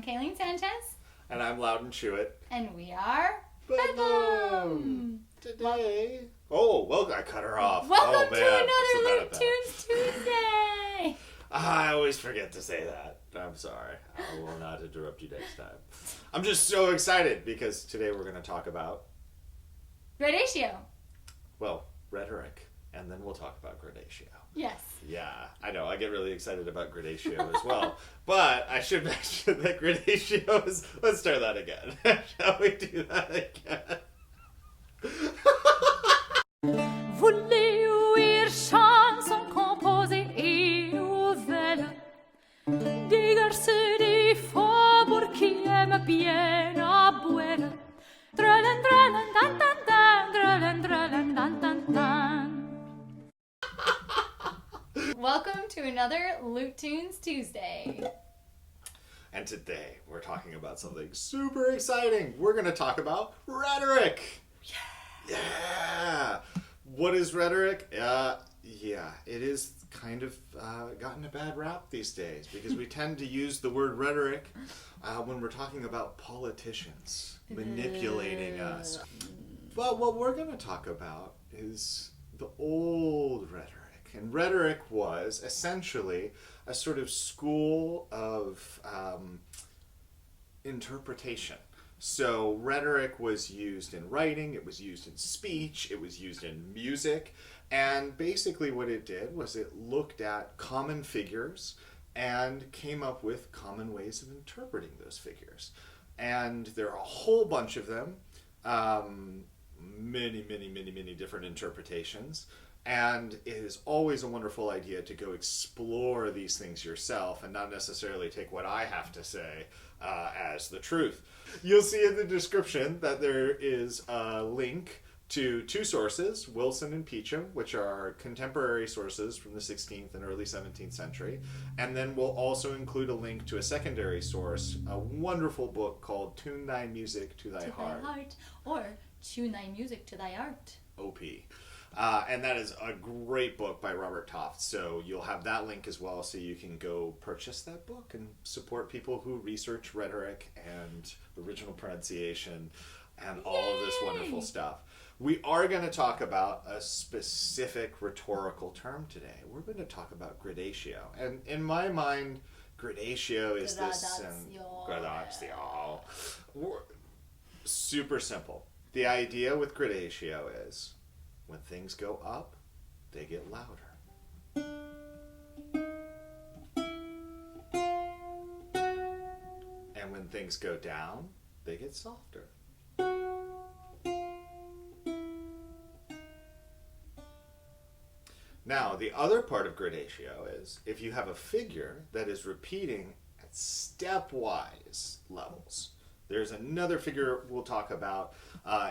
I'm Kayleen Sanchez. And I'm Loud and Chewit. And we are Bedlam! Today... Oh, well, I cut her off. Welcome to another Lute Tunes Tuesday! I always forget to say that. I'm sorry. I will not interrupt you next time. I'm just so excited because today we're going to talk about... Gradatio. Well, rhetoric. And then we'll talk about Gradatio. Yes. Yeah, I know. I get really excited about Gradatio as well. But I should mention that Gradatio is... Let's start that again. Shall we do that again? Voulez ouïr chanson composée et nouvelle des garçons des faubourgs qui aiment bien à boire. Drelin, drelin, dan, dan, dan, drelin, drelin, dan, dan, dan. Welcome to another Lute Tunes Tuesday. And today we're talking about something super exciting. We're going to talk about rhetoric. Yeah. What is rhetoric? It is kind of gotten a bad rap these days because we tend to use the word rhetoric when we're talking about politicians manipulating us. But what we're going to talk about is the old rhetoric. And rhetoric was essentially a sort of school of interpretation. So rhetoric was used in writing, it was used in speech, it was used in music, and basically what it did was it looked at common figures and came up with common ways of interpreting those figures. And there are a whole bunch of them, many different interpretations. And it is always a wonderful idea to go explore these things yourself and not necessarily take what I have to say as the truth. You'll see in the description that there is a link to two sources, Wilson and Peacham, which are contemporary sources from the 16th and early 17th century. And then we'll also include a link to a secondary source, a wonderful book called Tune Thy Music to Thy Heart. Or Tune Thy Music to Thy Art. OP. And that is a great book by Robert Toft. So you'll have that link as well so you can go purchase that book and support people who research rhetoric and original pronunciation and all of this wonderful stuff. We are going to talk about a specific rhetorical term today. We're going to talk about gradatio. And in my mind, gradatio is Gradatio. Super simple. The idea with gradatio is when things go up, they get louder. And when things go down, they get softer. Now, the other part of gradatio is if you have a figure that is repeating at stepwise levels. There's another figure we'll talk about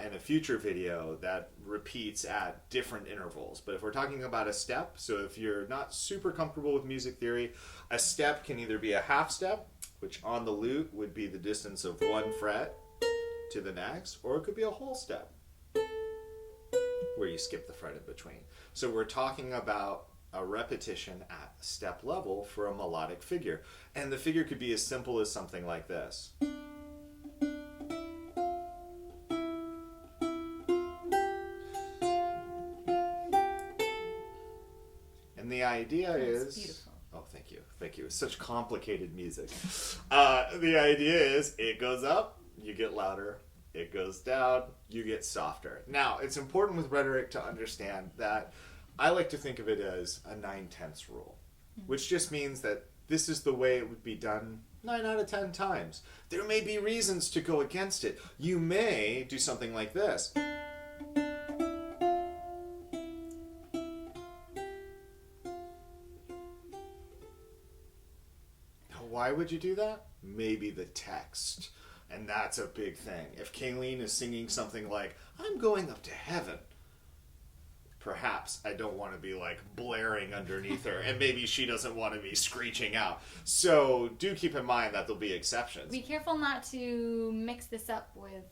in a future video that repeats at different intervals. But if we're talking about a step, so if you're not super comfortable with music theory, a step can either be a half step, which on the lute would be the distance of one fret to the next, or it could be a whole step, where you skip the fret in between. So we're talking about a repetition at step level for a melodic figure. And the figure could be as simple as something like this. The idea is beautiful. Oh, thank you. It's such complicated music. The idea is it goes up, you get louder. It goes down, you get softer. Now, it's important with rhetoric to understand that I like to think of it as a 9/10 rule, which just means that this is the way it would be done 9 out of 10 times. There may be reasons to go against it. You may do something like this. Why would you do that? Maybe the text. And that's a big thing. If Kayleen is singing something like, I'm going up to heaven, perhaps I don't want to be like blaring underneath her, and maybe she doesn't want to be screeching out. So do keep in mind that there'll be exceptions. Be careful not to mix this up with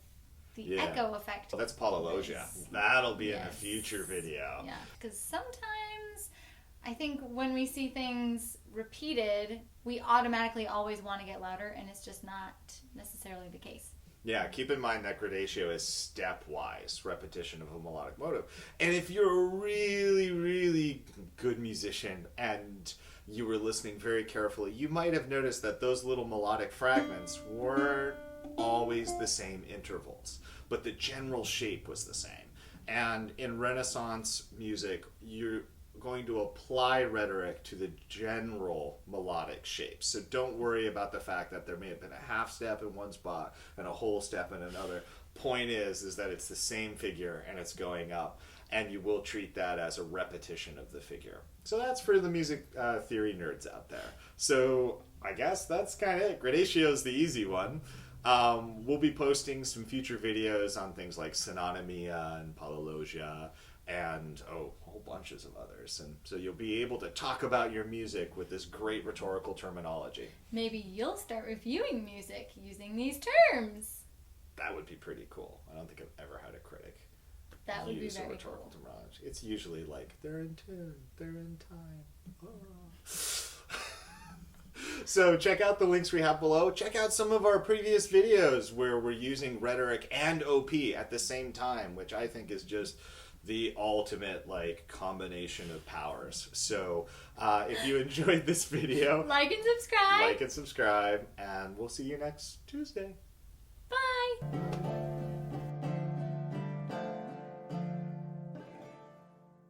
the echo effect. Well, that's polylogia. That'll be in a future video. Yeah, because sometimes I think when we see things repeated, we automatically always want to get louder, and it's just not necessarily the case. Yeah, keep in mind that gradatio is stepwise repetition of a melodic motive. And if you're a really, really good musician and you were listening very carefully, you might have noticed that those little melodic fragments weren't always the same intervals, but the general shape was the same. And in Renaissance music, you're going to apply rhetoric to the general melodic shape. So don't worry about the fact that there may have been a half step in one spot and a whole step in another. Point is that it's the same figure and it's going up, and you will treat that as a repetition of the figure. So that's for the music theory nerds out there. So I guess that's kind of it. Gradatio is the easy one. We'll be posting some future videos on things like synonymia and polylogia and whole bunches of others. And so you'll be able to talk about your music with this great rhetorical terminology. Maybe you'll start reviewing music using these terms. That would be pretty cool. I don't think I've ever had a critic That would be use a very rhetorical cool. terminology. It's usually like, they're in tune, they're in time. So check out the links we have below. Check out some of our previous videos where we're using rhetoric and OP at the same time, which I think is just the ultimate combination of powers. So if you enjoyed this video, Like and subscribe. and we'll see you next Tuesday. Bye.